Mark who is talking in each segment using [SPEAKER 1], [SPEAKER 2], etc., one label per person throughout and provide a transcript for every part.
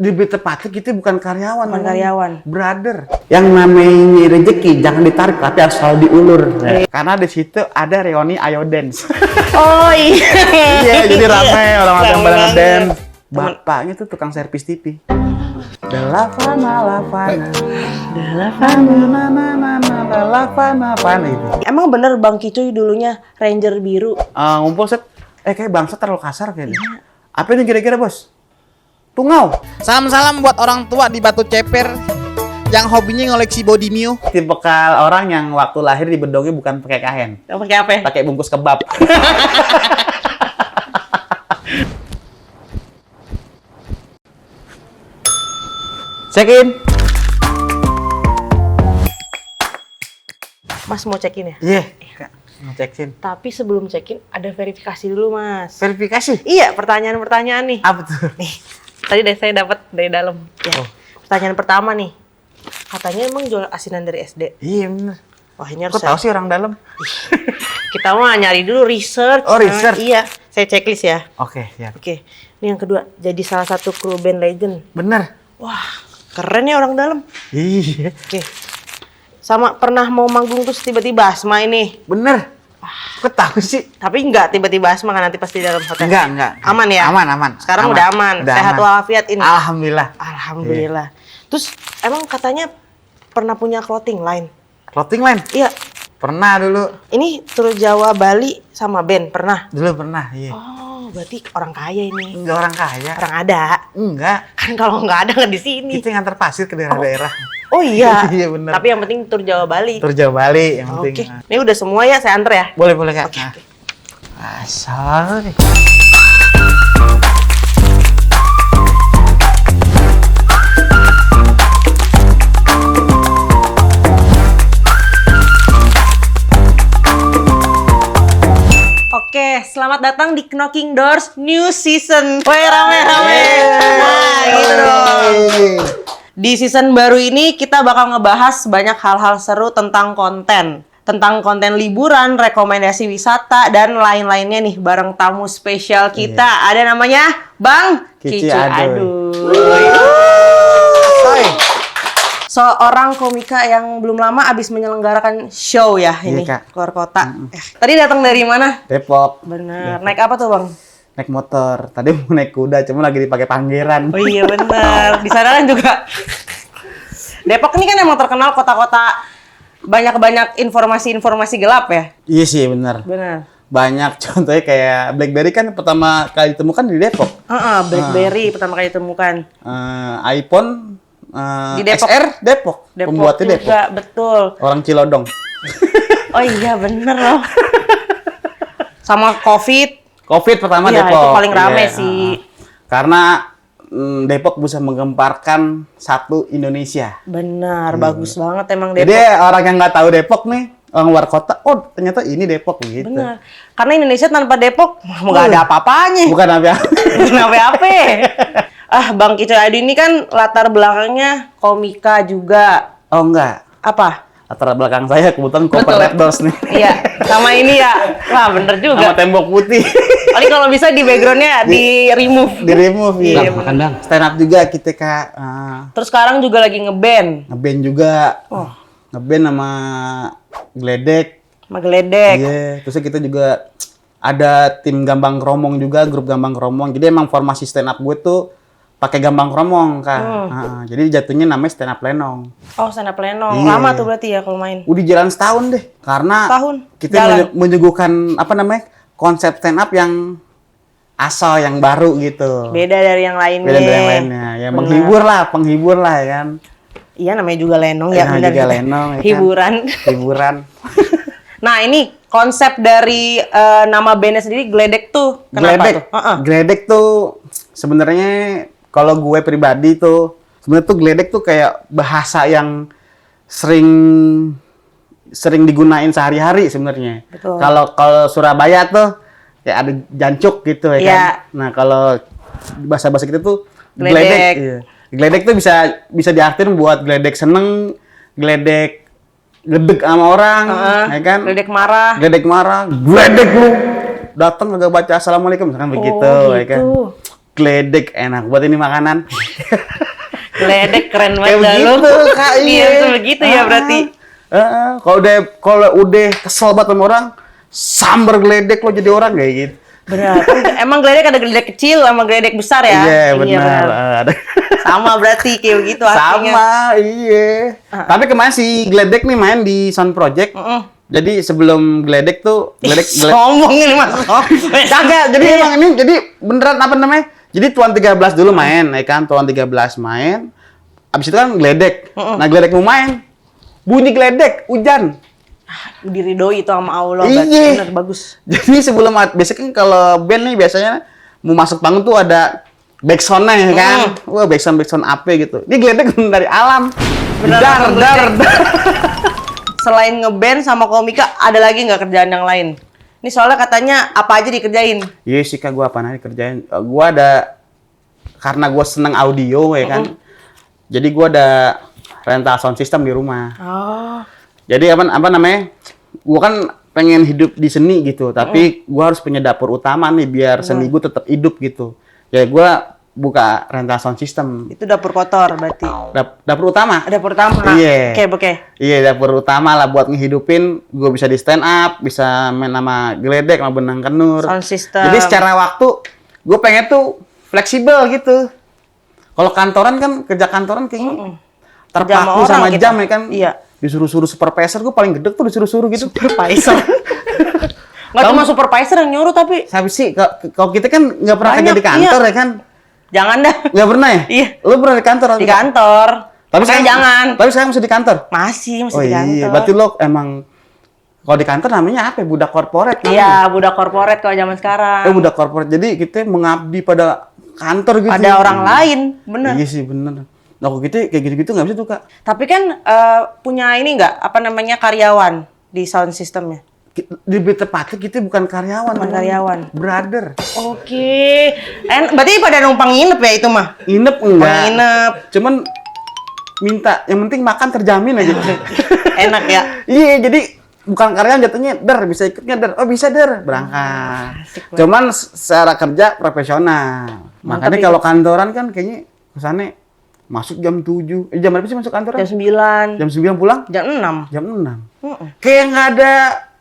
[SPEAKER 1] Lebih tepatnya kita bukan karyawan.
[SPEAKER 2] Bukan karyawan.
[SPEAKER 1] Brother. Yang namanya rezeki jangan ditarik tapi harus selalu diulur. Karena di situ ada reuni Ayo Dance.
[SPEAKER 2] Oh iya.
[SPEAKER 1] Iya, jadi ramai orang-orang yang pada
[SPEAKER 2] Ramai
[SPEAKER 1] ngedance.
[SPEAKER 2] banget.
[SPEAKER 1] Bapaknya tuh tukang servis TV. Lavana. Itu.
[SPEAKER 2] Emang bener Bang Kicuy dulunya Ranger biru?
[SPEAKER 1] Ngumpul set. Kayak bangsa terlalu kasar kayaknya. Apa ini kira-kira, Bos? Tungau.
[SPEAKER 3] Salam-salam buat orang tua di Batu Ceper yang hobinya ngoleksi body Mio.
[SPEAKER 1] Tipikal orang yang waktu lahir di bedongnya bukan pakai kain.
[SPEAKER 2] Pakai apa?
[SPEAKER 1] Pakai bungkus kebab. Check-in.
[SPEAKER 2] Mas mau check-in ya?
[SPEAKER 1] Iya, mau check-in.
[SPEAKER 2] Tapi sebelum check-in ada verifikasi dulu, Mas.
[SPEAKER 1] Verifikasi?
[SPEAKER 2] Iya, pertanyaan-pertanyaan nih.
[SPEAKER 1] Apa tuh?
[SPEAKER 2] Nih, tadi saya dapat dari dalam. Ya.
[SPEAKER 1] Oh.
[SPEAKER 2] Pertanyaan pertama nih. Katanya emang jual asinan dari SD.
[SPEAKER 1] Iya bener.
[SPEAKER 2] Wah, ini harus
[SPEAKER 1] Kok tahu sih orang dalam?
[SPEAKER 2] kita mah nyari dulu research.
[SPEAKER 1] Oh, research.
[SPEAKER 2] Iya, saya checklist ya.
[SPEAKER 1] Oke, siap.
[SPEAKER 2] Oke, ini yang kedua. Jadi salah satu kru band legend.
[SPEAKER 1] Bener.
[SPEAKER 2] Wah, keren ya orang dalam.
[SPEAKER 1] Iya.
[SPEAKER 2] Oke. Sama pernah mau manggung terus tiba-tiba asma ini.
[SPEAKER 1] Bener. Kok tahu sih?
[SPEAKER 2] Tapi enggak tiba-tiba asma kan nanti pasti dalam hotel.
[SPEAKER 1] Enggak.
[SPEAKER 2] Aman ya?
[SPEAKER 1] Aman.
[SPEAKER 2] Sekarang udah aman. Sehat walafiat ini.
[SPEAKER 1] Alhamdulillah.
[SPEAKER 2] Alhamdulillah. Terus emang katanya pernah punya clothing line?
[SPEAKER 1] Clothing line?
[SPEAKER 2] Iya.
[SPEAKER 1] Pernah dulu.
[SPEAKER 2] Ini tur Jawa, Bali sama band pernah?
[SPEAKER 1] Dulu pernah, iya.
[SPEAKER 2] Oh, berarti orang kaya ini.
[SPEAKER 1] Enggak orang kaya.
[SPEAKER 2] Orang ada.
[SPEAKER 1] Enggak.
[SPEAKER 2] Kan kalau nggak ada nggak di sini.
[SPEAKER 1] Kita ngantar pasir ke daerah-daerah.
[SPEAKER 2] Oh iya.
[SPEAKER 1] Iya bener.
[SPEAKER 2] Tapi yang penting tur Jawa, Bali.
[SPEAKER 1] Tur Jawa Bali yang
[SPEAKER 2] Oke.
[SPEAKER 1] penting.
[SPEAKER 2] Ini udah semua ya, saya anter ya.
[SPEAKER 1] Boleh Kak.
[SPEAKER 2] Oke.
[SPEAKER 1] Asal nih.
[SPEAKER 2] Oke, selamat datang di Knocking Doors New Season. Woi, rame-rame. Nah, gitu dong. Di season baru ini kita bakal ngebahas banyak hal-hal seru tentang konten. Tentang konten liburan, rekomendasi wisata, dan lain-lainnya nih bareng tamu spesial kita. Ada namanya Bang
[SPEAKER 1] Kici
[SPEAKER 2] Kicu
[SPEAKER 1] Aduy.
[SPEAKER 2] Aduy. Seorang komika yang belum lama abis menyelenggarakan show ya ini
[SPEAKER 1] Kak.
[SPEAKER 2] keluar kota. Tadi datang dari mana?
[SPEAKER 1] Depok.
[SPEAKER 2] Bener. Naik apa tuh Bang?
[SPEAKER 1] Naik motor. Tadi mau naik kuda, cuma lagi dipakai pangeran.
[SPEAKER 2] Oh iya bener. Di sana kan juga. Depok ini kan emang terkenal kota-kota banyak informasi-informasi gelap ya.
[SPEAKER 1] Iya sih benar.
[SPEAKER 2] Bener.
[SPEAKER 1] Banyak contohnya kayak BlackBerry kan pertama kali ditemukan di Depok.
[SPEAKER 2] BlackBerry pertama kali ditemukan.
[SPEAKER 1] iPhone
[SPEAKER 2] Di Depok.
[SPEAKER 1] XR Depok. Pembuatnya Depok.
[SPEAKER 2] Juga, betul.
[SPEAKER 1] Orang Cilodong.
[SPEAKER 2] Oh iya bener loh. Sama COVID
[SPEAKER 1] pertama
[SPEAKER 2] iya,
[SPEAKER 1] Depok.
[SPEAKER 2] itu paling rame
[SPEAKER 1] Iya,
[SPEAKER 2] sih.
[SPEAKER 1] Karena Depok bisa menggemparkan satu Indonesia.
[SPEAKER 2] Benar, bagus banget emang Depok.
[SPEAKER 1] Jadi orang yang nggak tahu Depok nih, orang luar kota, oh ternyata ini Depok gitu.
[SPEAKER 2] Benar. Karena Indonesia tanpa Depok nggak ada apa-apanya.
[SPEAKER 1] Bukan apa.
[SPEAKER 2] Bukan apa-apa. Bang Kicu Aduy ini kan latar belakangnya komika juga.
[SPEAKER 1] Oh enggak.
[SPEAKER 2] Apa?
[SPEAKER 1] Latar belakang saya kebetulan Copper
[SPEAKER 2] Betul.
[SPEAKER 1] Red Doors nih.
[SPEAKER 2] Iya, sama ini ya. Wah, bener juga.
[SPEAKER 1] Sama tembok putih.
[SPEAKER 2] Paling kalau bisa di backgroundnya di remove.
[SPEAKER 1] Di remove ya.
[SPEAKER 2] Iya,
[SPEAKER 1] Makan Bang. Stand up juga kita Kak.
[SPEAKER 2] Terus sekarang juga lagi ngeband.
[SPEAKER 1] Ngeband juga.
[SPEAKER 2] Oh.
[SPEAKER 1] Ngeband sama Gledek.
[SPEAKER 2] Sama Geledek.
[SPEAKER 1] Iya. Terus kita juga ada tim Gambang Kromong juga, grup Gambang Kromong. Jadi emang formasi stand up gue tuh pakai Gambang Kromong Kak. Jadi jatuhnya namanya stand up Lenong.
[SPEAKER 2] Oh, stand up Lenong.
[SPEAKER 1] Iya.
[SPEAKER 2] Lama tuh berarti ya kalau main.
[SPEAKER 1] Udah jalan setahun deh. Karena
[SPEAKER 2] Setahun?
[SPEAKER 1] kita
[SPEAKER 2] Jalan.
[SPEAKER 1] menyuguhkan apa namanya? Konsep stand up yang asal, yang baru gitu.
[SPEAKER 2] Beda dari yang lainnya.
[SPEAKER 1] Beda dari yang lainnya. Ya
[SPEAKER 2] Benar.
[SPEAKER 1] penghibur lah ya kan.
[SPEAKER 2] Iya, namanya juga Lenong ya,
[SPEAKER 1] Namanya
[SPEAKER 2] benar.
[SPEAKER 1] juga Lenong, ya kan?
[SPEAKER 2] Hiburan.
[SPEAKER 1] Hiburan.
[SPEAKER 2] Nah, ini konsep dari nama bandnya sendiri Geledek tuh. Kenapa
[SPEAKER 1] Gledek.
[SPEAKER 2] tuh?
[SPEAKER 1] Gledek tuh sebenarnya kalau gue pribadi tuh sebenarnya tuh Gledek tuh kayak bahasa yang sering digunain sehari-hari sebenarnya.
[SPEAKER 2] Betul.
[SPEAKER 1] Kalau Surabaya tuh ya ada jancuk gitu ya
[SPEAKER 2] Iya.
[SPEAKER 1] kan. Nah, kalau bahasa-bahasa kita tuh
[SPEAKER 2] Gledek.
[SPEAKER 1] Gledek. Iya. Gledek tuh bisa diartiin buat gledek seneng, gledek gedek sama orang, ya kan?
[SPEAKER 2] Geledek marah.
[SPEAKER 1] Gledek marah, gledek lu datang kagak baca assalamualaikum misalkan begitu, ya kan?
[SPEAKER 2] gitu.
[SPEAKER 1] Geledek enak buat ini makanan.
[SPEAKER 2] Geledek keren
[SPEAKER 1] Kayak
[SPEAKER 2] banget dah lu.
[SPEAKER 1] begitu, Kak, iya.
[SPEAKER 2] Iya, begitu ya berarti.
[SPEAKER 1] Kalau udah kesel banget sama orang, sambar geledek lo jadi orang kayak gitu.
[SPEAKER 2] Benar. Emang geledek ada geledek kecil sama geledek besar ya?
[SPEAKER 1] Iya, benar. Ada.
[SPEAKER 2] Sama berarti kayak begitu artinya.
[SPEAKER 1] Sama, iya. Tapi kemarin si Geledek nih main di Sound Project. Jadi sebelum Geledek tuh,
[SPEAKER 2] Sombong ini Mas.
[SPEAKER 1] Kagak, jadi emang ini, jadi beneran apa namanya? Jadi Tuan 13 dulu main, ya kan? Tuan 13 main. Abis itu kan Geledek. Nah, Geledek mau main. Bunyi Geledek, hujan.
[SPEAKER 2] Diridoi itu sama Allah.
[SPEAKER 1] Iya.
[SPEAKER 2] Benar, bagus.
[SPEAKER 1] Jadi sebelum, biasanya kan kalau band nih biasanya mau masuk panggung tuh ada backsound-nya ya kan? Wah, backsound apa gitu. Ini Geledek dari alam.
[SPEAKER 2] Benar,
[SPEAKER 1] Dar.
[SPEAKER 2] Selain ngeband sama komika, ada lagi nggak kerjaan yang lain? Ini soalnya katanya apa aja dikerjain?
[SPEAKER 1] Iya sih Kak, gua apa aja kerjain. Gua ada, karena gua seneng audio ya kan. Jadi gua ada rental sound system di rumah.
[SPEAKER 2] Oh.
[SPEAKER 1] Jadi apa namanya? Gua kan pengen hidup di seni gitu, tapi gua harus punya dapur utama nih biar seni gua tetap hidup gitu. Ya gua buka rental sound system.
[SPEAKER 2] Itu dapur kotor berarti.
[SPEAKER 1] Dapur utama.
[SPEAKER 2] Dapur utama.
[SPEAKER 1] Iya.
[SPEAKER 2] Oke.
[SPEAKER 1] Iya, dapur utama lah buat ngehidupin. Gua bisa di stand up, bisa main sama Geledek, sama Benang Kenur.
[SPEAKER 2] Sound system.
[SPEAKER 1] Jadi secara waktu, gue pengen tuh fleksibel gitu. Kalau kantoran kan, kerja kantoran kayaknya terpaku sama jam ya kan.
[SPEAKER 2] Iya.
[SPEAKER 1] Disuruh-suruh supervisor, gue paling gedek tuh disuruh-suruh gitu.
[SPEAKER 2] Supervisor. Nggak cuma supervisor yang nyuruh tapi.
[SPEAKER 1] Tapi sih, kalau kita kan nggak pernah
[SPEAKER 2] Banyak,
[SPEAKER 1] kerja di kantor ya kan.
[SPEAKER 2] Jangan dah.
[SPEAKER 1] Nggak pernah ya?
[SPEAKER 2] Iya.
[SPEAKER 1] Lu pernah di kantor?
[SPEAKER 2] Di kantor.
[SPEAKER 1] Tapi
[SPEAKER 2] Makanya jangan.
[SPEAKER 1] Tapi sekarang masih di kantor?
[SPEAKER 2] Masih
[SPEAKER 1] Oh
[SPEAKER 2] di kantor.
[SPEAKER 1] iya, berarti lo emang kalau di kantor namanya apa ya? Budak korporat kan?
[SPEAKER 2] Iya, budak korporat kalau zaman sekarang.
[SPEAKER 1] Budak korporat. Jadi kita mengabdi pada kantor gitu.
[SPEAKER 2] Pada orang lain, bener.
[SPEAKER 1] Iya sih, bener. Nah, kalau kita kayak gitu-gitu nggak bisa tuh, Kak.
[SPEAKER 2] Tapi kan punya ini nggak, apa namanya, karyawan di sound systemnya?
[SPEAKER 1] Lebih tepatnya kita bukan karyawan.
[SPEAKER 2] Bukan
[SPEAKER 1] teman.
[SPEAKER 2] karyawan.
[SPEAKER 1] Brother.
[SPEAKER 2] Oke. Berarti pada numpang nginep ya itu mah?
[SPEAKER 1] Nginep enggak?
[SPEAKER 2] Nginep.
[SPEAKER 1] Cuman minta, yang penting makan terjamin aja.
[SPEAKER 2] Enak ya?
[SPEAKER 1] Iya, jadi bukan karyawan jatuhnya, bisa ikutnya, Oh, bisa, berangkat. Cuman secara kerja profesional. Makanya
[SPEAKER 2] Tapi-
[SPEAKER 1] kalau kantoran kan kayaknya kesannya masuk jam 7. Jam berapa sih masuk kantoran?
[SPEAKER 2] Jam 9.
[SPEAKER 1] Jam 9 pulang?
[SPEAKER 2] Jam 6.
[SPEAKER 1] Jam 6. Kayak nggak ada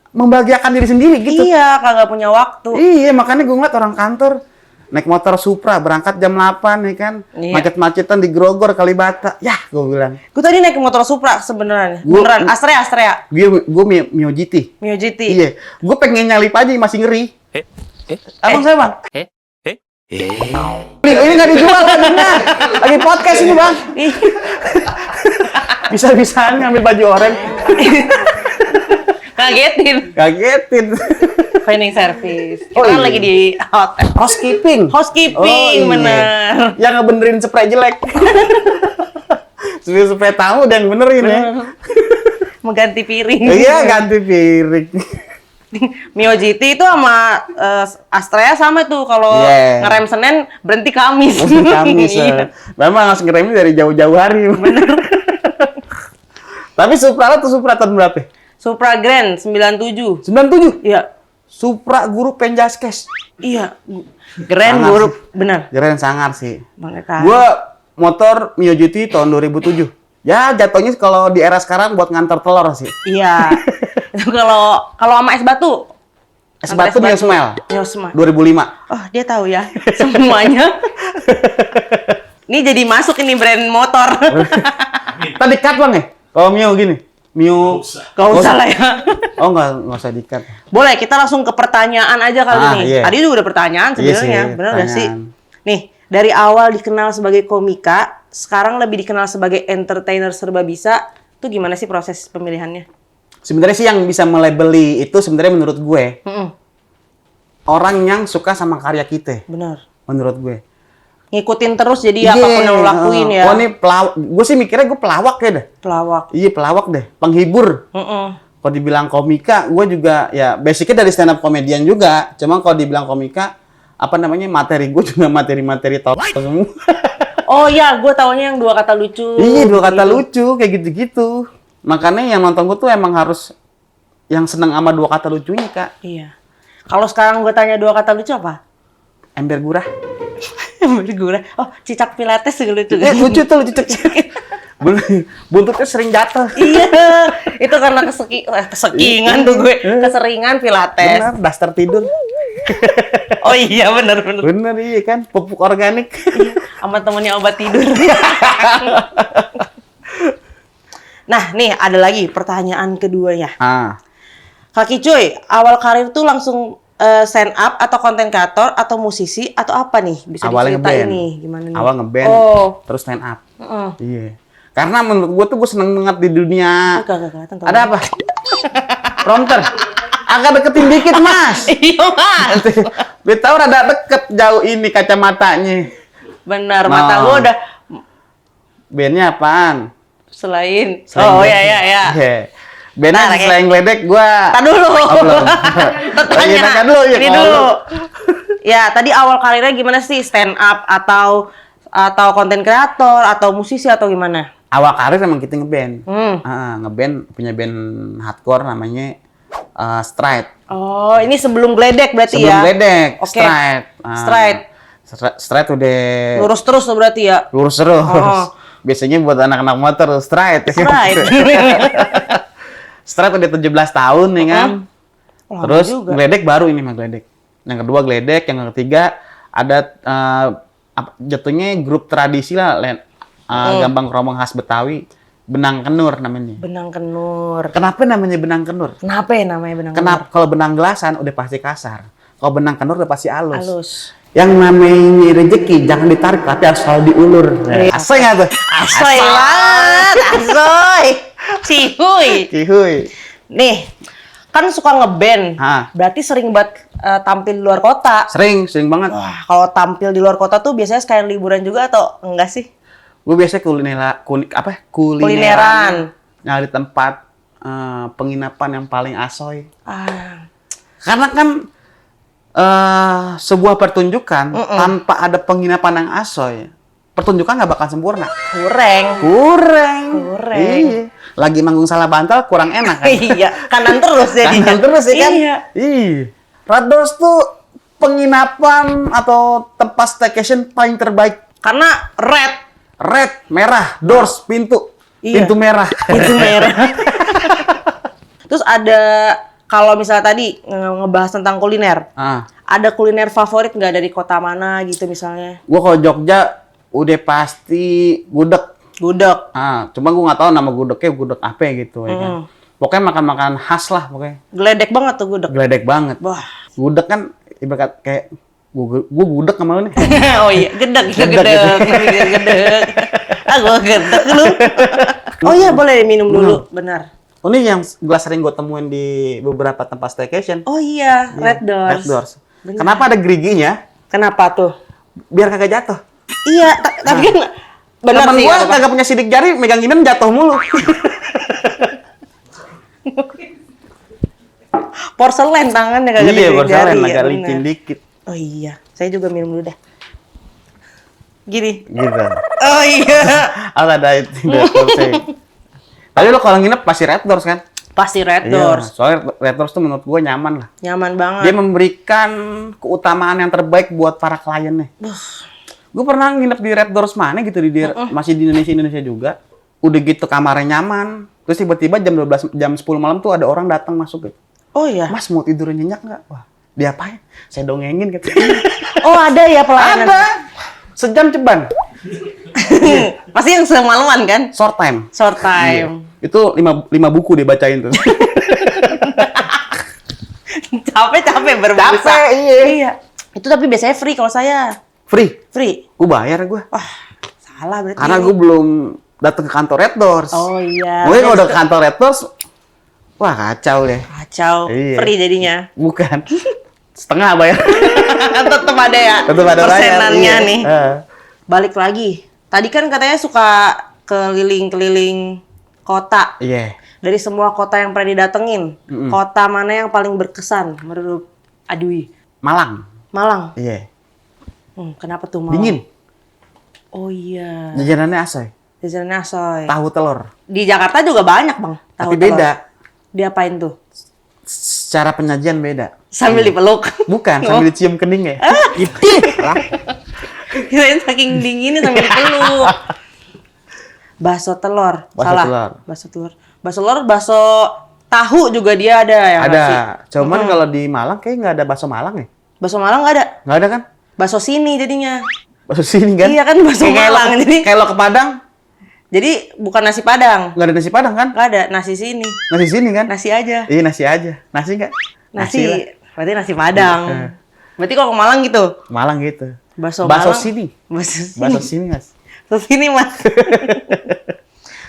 [SPEAKER 1] membahagiakan diri sendiri gitu.
[SPEAKER 2] Iya, kagak punya waktu.
[SPEAKER 1] Iya, makanya gue ngeliat orang kantor naik motor Supra, berangkat jam 8 ya kan.
[SPEAKER 2] Iya.
[SPEAKER 1] Macet-macetan di Grogol, Kalibata. Yah, gue bilang.
[SPEAKER 2] Gue tadi naik motor Supra sebenarnya.
[SPEAKER 1] Gua-
[SPEAKER 2] Beneran, Astrea.
[SPEAKER 1] Gue Mio GT.
[SPEAKER 2] Mio GT.
[SPEAKER 1] Iya, gue pengen nyalip aja masih ngeri. Abang saya bang. Ini nggak dijual bajunya. Lagi podcast ini bang. Bisa-bisaan ngambil baju oranye. Kagetin.
[SPEAKER 2] Cleaning service. Kita
[SPEAKER 1] Oh,
[SPEAKER 2] kan
[SPEAKER 1] iya.
[SPEAKER 2] lagi di hotel.
[SPEAKER 1] Housekeeping.
[SPEAKER 2] Housekeeping, bener.
[SPEAKER 1] Yang ngebenerin spray jelek. Spray tamu dan benerin ya.
[SPEAKER 2] Mengganti piring.
[SPEAKER 1] Iya, ganti piring.
[SPEAKER 2] Mio GT itu sama Astrea sama tuh, kalau
[SPEAKER 1] Iya.
[SPEAKER 2] ngerem Senin berhenti Kamis.
[SPEAKER 1] Kamis.
[SPEAKER 2] Iya.
[SPEAKER 1] Memang harus ngeremnya dari jauh-jauh hari. Bener. Tapi Supra tuh Supra tahun berapa?
[SPEAKER 2] Supra Grand 97.
[SPEAKER 1] 97?
[SPEAKER 2] Iya.
[SPEAKER 1] Supra Guru Penjaskes.
[SPEAKER 2] Iya. Grand
[SPEAKER 1] Sangar
[SPEAKER 2] Group,
[SPEAKER 1] sih.
[SPEAKER 2] benar.
[SPEAKER 1] Keren sangar sih.
[SPEAKER 2] Mereka.
[SPEAKER 1] Gua motor Mio GT tahun 2007. Ya jatuhnya kalau di era sekarang buat ngantar telur sih.
[SPEAKER 2] Iya. Itu kalau sama es batu.
[SPEAKER 1] Es batu Mio Smile.
[SPEAKER 2] Mio Smile.
[SPEAKER 1] 2005.
[SPEAKER 2] Oh, dia tahu ya semuanya. Ini jadi masuk ini brand motor.
[SPEAKER 1] Tadi cut bang ya? Kalau Mio gini. Mio.
[SPEAKER 2] Gak usah lah ya.
[SPEAKER 1] Oh nggak usah di-cut.
[SPEAKER 2] Boleh, kita langsung ke pertanyaan aja kali nih.
[SPEAKER 1] Iya.
[SPEAKER 2] Tadi juga udah pertanyaan
[SPEAKER 1] Iya
[SPEAKER 2] sebenarnya.
[SPEAKER 1] sih,
[SPEAKER 2] Benar nggak sih?
[SPEAKER 1] pertanyaan.
[SPEAKER 2] Nih, dari awal dikenal sebagai komika, sekarang lebih dikenal sebagai entertainer serba bisa. Itu gimana sih proses pemilihannya?
[SPEAKER 1] Sebenarnya sih yang bisa melabeli itu sebenarnya menurut gue orang yang suka sama karya kita.
[SPEAKER 2] Benar.
[SPEAKER 1] Menurut gue.
[SPEAKER 2] Ngikutin terus jadi apapun yang lo lakuin ya.
[SPEAKER 1] Oh ini pelawak. Gue sih mikirnya gue pelawak ya deh.
[SPEAKER 2] Pelawak.
[SPEAKER 1] Iya pelawak deh. Penghibur. Kalau dibilang komika, gue juga ya basicnya dari stand up comedian juga. Cuma kalau dibilang komika, apa namanya materi gue juga materi-materi tolol semua.
[SPEAKER 2] Oh iya, gue taunya yang dua kata lucu.
[SPEAKER 1] Iya dua kata
[SPEAKER 2] gitu.
[SPEAKER 1] lucu kayak gitu-gitu. Makanya yang nonton gue tuh emang harus yang seneng sama dua kata lucunya kak.
[SPEAKER 2] Iya. Kalau sekarang gue tanya dua kata lucu apa?
[SPEAKER 1] Ember gurah.
[SPEAKER 2] Bergurau. Oh, cicak pilates juga lucu.
[SPEAKER 1] Lucu tuh, lucu. Buntutnya sering jatuh.
[SPEAKER 2] Iya, itu karena kesekingan tuh gue. Keseringan pilates.
[SPEAKER 1] Benar, daster tidur.
[SPEAKER 2] Oh iya, benar.
[SPEAKER 1] Bener iya kan, pupuk organik.
[SPEAKER 2] Iya, sama temennya obat tidur. Nah, nih ada lagi pertanyaan kedua ya. Kaki Cuy, awal karir tuh langsung stand up atau konten kreator atau musisi atau apa nih? Bisa
[SPEAKER 1] Awalnya
[SPEAKER 2] diceritain
[SPEAKER 1] ngeband.
[SPEAKER 2] nih gimana nih?
[SPEAKER 1] Awal ngeband, terus stand up. Iya. Karena menurut gue tuh gue seneng banget di dunia.
[SPEAKER 2] Kelihatan.
[SPEAKER 1] Ada apa? Prompter. Agak deketin dikit, Mas.
[SPEAKER 2] Iya, Mas.
[SPEAKER 1] Gue tahu rada deket jauh ini kacamatanya.
[SPEAKER 2] Benar, mata gue udah
[SPEAKER 1] Bandnya apaan?
[SPEAKER 2] selain.
[SPEAKER 1] Selain
[SPEAKER 2] Oh
[SPEAKER 1] gledek.
[SPEAKER 2] iya.
[SPEAKER 1] Iya. Bandnya
[SPEAKER 2] Nah,
[SPEAKER 1] selain gledek gua.
[SPEAKER 2] Tar dulu.
[SPEAKER 1] Belum.
[SPEAKER 2] Tanya
[SPEAKER 1] Tanya dulu ya.
[SPEAKER 2] ini dulu. Ya, tadi awal karirnya gimana sih? Stand up atau konten kreator atau musisi atau gimana?
[SPEAKER 1] Awal karir emang kita ngeband.
[SPEAKER 2] Hmm.
[SPEAKER 1] Ngeband punya band hardcore namanya Stride.
[SPEAKER 2] Oh, ini sebelum gledek berarti
[SPEAKER 1] Sebelum
[SPEAKER 2] ya?
[SPEAKER 1] gledek,
[SPEAKER 2] Oke.
[SPEAKER 1] Stride. Stride udah
[SPEAKER 2] Lurus terus tuh berarti ya?
[SPEAKER 1] lurus terus.
[SPEAKER 2] Oh.
[SPEAKER 1] Biasanya buat anak-anak motor Stride.
[SPEAKER 2] Stride.
[SPEAKER 1] Stride udah 17 tahun nih kan.
[SPEAKER 2] Lama
[SPEAKER 1] Terus
[SPEAKER 2] juga.
[SPEAKER 1] gledek baru ini mah gledek. Yang kedua gledek, yang ketiga ada jatuhnya grup tradisi lah, gambang kromong khas Betawi, Benang Kenur namanya.
[SPEAKER 2] Benang Kenur.
[SPEAKER 1] Kenapa namanya Benang Kenur?
[SPEAKER 2] Kenapa ya namanya Benang
[SPEAKER 1] Kenapa kalau benang gelasan udah pasti kasar. Kalau benang kenur udah pasti
[SPEAKER 2] Kenur?
[SPEAKER 1] halus.
[SPEAKER 2] Halus.
[SPEAKER 1] Yang namanya rezeki jangan ditarik tapi harus selalu diulur.
[SPEAKER 2] Iya.
[SPEAKER 1] Asoy nggak tuh?
[SPEAKER 2] Asoy banget, asoy. Cihuy.
[SPEAKER 1] Kihuy.
[SPEAKER 2] Nih, kan suka ngeband. Berarti sering banget tampil di luar kota.
[SPEAKER 1] Sering banget.
[SPEAKER 2] Wah, kalau tampil di luar kota tuh biasanya sekalian liburan juga atau enggak sih?
[SPEAKER 1] Gue biasanya kulineran. Nyari tempat penginapan yang paling asoy. Karena kan sebuah pertunjukan tanpa ada penginapan yang asoy, pertunjukan nggak bakal sempurna. Kurang. Iya. Lagi manggung salah bantal kurang enak kan?
[SPEAKER 2] Iya, kanan terus jadi.
[SPEAKER 1] Kanan terus ya kan?
[SPEAKER 2] Iya.
[SPEAKER 1] Red Doors tuh penginapan atau tempat staycation paling terbaik.
[SPEAKER 2] Karena
[SPEAKER 1] Red, merah, doors, pintu.
[SPEAKER 2] Iya.
[SPEAKER 1] Pintu merah.
[SPEAKER 2] Pintu merah. Terus ada, kalau misalnya tadi ngebahas tentang kuliner, ada kuliner favorit nggak dari kota mana gitu misalnya?
[SPEAKER 1] Gua kalau Jogja udah pasti gudeg. Cuma gua nggak tahu nama gudegnya gudeg apa gitu ya kan. Pokoknya makan-makan khas lah pokoknya.
[SPEAKER 2] Geledek banget tuh gudeg.
[SPEAKER 1] Geledek banget.
[SPEAKER 2] Wah.
[SPEAKER 1] Gudeg kan ibarat kayak gua gudeg sama lu nih.
[SPEAKER 2] Oh iya, gedeg. Gua gedeg lu. Oh iya, boleh minum dulu, benar.
[SPEAKER 1] Oh, ini yang gelas sering gue temuin di beberapa tempat staycation.
[SPEAKER 2] Oh iya, Red Doors.
[SPEAKER 1] Bener. Kenapa ada geriginya?
[SPEAKER 2] Kenapa tuh?
[SPEAKER 1] Biar kagak jatuh.
[SPEAKER 2] Iya, tapi kan benar
[SPEAKER 1] Temen
[SPEAKER 2] sih.
[SPEAKER 1] gue kagak punya sidik jari, megang ginian jatuh mulu.
[SPEAKER 2] Porselen tangannya kagak
[SPEAKER 1] Iya,
[SPEAKER 2] ada
[SPEAKER 1] porselen
[SPEAKER 2] jari,
[SPEAKER 1] agak
[SPEAKER 2] ya,
[SPEAKER 1] licin
[SPEAKER 2] benar.
[SPEAKER 1] dikit.
[SPEAKER 2] Oh iya, saya juga minum dulu dah. Gini.
[SPEAKER 1] Gitu.
[SPEAKER 2] Oh iya.
[SPEAKER 1] Ada itu Tapi lo kalau nginep pasti Red Doors kan?
[SPEAKER 2] Pasti Red
[SPEAKER 1] Iya,
[SPEAKER 2] Doors.
[SPEAKER 1] soalnya Red Doors tuh menurut gue nyaman lah.
[SPEAKER 2] Nyaman banget.
[SPEAKER 1] Dia memberikan keutamaan yang terbaik buat para kliennya. Gue pernah nginep di Red Doors mana gitu masih di Indonesia juga. Udah gitu kamarnya nyaman. Terus tiba-tiba jam 10 malam tuh ada orang datang masuk gitu.
[SPEAKER 2] Oh iya.
[SPEAKER 1] Mas mau tidur nyenyak nggak? Wah, diapain? Saya dongengin gitu.
[SPEAKER 2] Oh ada ya pelayanan.
[SPEAKER 1] Ada. Sejam ceban.
[SPEAKER 2] Pasti yang semalaman kan?
[SPEAKER 1] Short time.
[SPEAKER 2] Short time.
[SPEAKER 1] Iya. Itu 5 buku dibacain tuh.
[SPEAKER 2] Capek berbusa.
[SPEAKER 1] Capek, iya.
[SPEAKER 2] Itu tapi biasanya free kalau saya.
[SPEAKER 1] Free.
[SPEAKER 2] Free.
[SPEAKER 1] Gue bayar gue.
[SPEAKER 2] Wah, salah berarti.
[SPEAKER 1] Karena gue belum datang ke kantor Red Doors.
[SPEAKER 2] Oh iya.
[SPEAKER 1] Mungkin kalau udah ke kantor Red Doors, wah kacau deh.
[SPEAKER 2] Kacau.
[SPEAKER 1] Iya.
[SPEAKER 2] Free jadinya.
[SPEAKER 1] Bukan. Setengah bayar.
[SPEAKER 2] Tetep ada ya.
[SPEAKER 1] Tetep ada
[SPEAKER 2] persenannya
[SPEAKER 1] bayar,
[SPEAKER 2] nih. Balik lagi. Tadi kan katanya suka keliling-keliling kota.
[SPEAKER 1] Iya.
[SPEAKER 2] Dari semua kota yang pernah didatengin, kota mana yang paling berkesan menurut Adwi?
[SPEAKER 1] Malang.
[SPEAKER 2] Malang.
[SPEAKER 1] Iya.
[SPEAKER 2] Kenapa tuh Malang?
[SPEAKER 1] Dingin.
[SPEAKER 2] Oh iya.
[SPEAKER 1] Jajanannya asoy.
[SPEAKER 2] Jajanan asoy.
[SPEAKER 1] Tahu telur.
[SPEAKER 2] Di Jakarta juga banyak bang. Tahu
[SPEAKER 1] Tapi
[SPEAKER 2] telur.
[SPEAKER 1] beda.
[SPEAKER 2] Diapain tuh?
[SPEAKER 1] Secara penyajian beda.
[SPEAKER 2] Sambil dipeluk.
[SPEAKER 1] Bukan, sambil dicium keningnya.
[SPEAKER 2] Kirain saking dinginnya sambil dipeluk. Bakso telur.
[SPEAKER 1] Bakso
[SPEAKER 2] Salah.
[SPEAKER 1] telur.
[SPEAKER 2] Bakso telur. Bakso telur, bakso tahu juga dia ada ya
[SPEAKER 1] Ada.
[SPEAKER 2] nggak sih?
[SPEAKER 1] Cuman kalau di Malang kayak nggak ada bakso Malang ya?
[SPEAKER 2] Bakso Malang nggak ada.
[SPEAKER 1] Nggak ada kan?
[SPEAKER 2] Bakso sini jadinya.
[SPEAKER 1] Bakso sini kan?
[SPEAKER 2] Iya kan, bakso Malang. Jadi
[SPEAKER 1] Kayak lo ke Padang,
[SPEAKER 2] jadi bukan nasi Padang.
[SPEAKER 1] nggak ada nasi Padang kan?
[SPEAKER 2] Nggak ada, nasi sini.
[SPEAKER 1] Nasi sini kan?
[SPEAKER 2] Nasi aja.
[SPEAKER 1] Iya nasi aja. Nasi nggak?
[SPEAKER 2] Nasi.
[SPEAKER 1] lah.
[SPEAKER 2] Berarti nasi Padang.
[SPEAKER 1] Iya.
[SPEAKER 2] Berarti kalau ke Malang gitu.
[SPEAKER 1] Malang gitu.
[SPEAKER 2] Bakso
[SPEAKER 1] Bakso
[SPEAKER 2] Malang.
[SPEAKER 1] sini.
[SPEAKER 2] Bakso sini.
[SPEAKER 1] Bakso sini mas.
[SPEAKER 2] Bakso sini, Mas.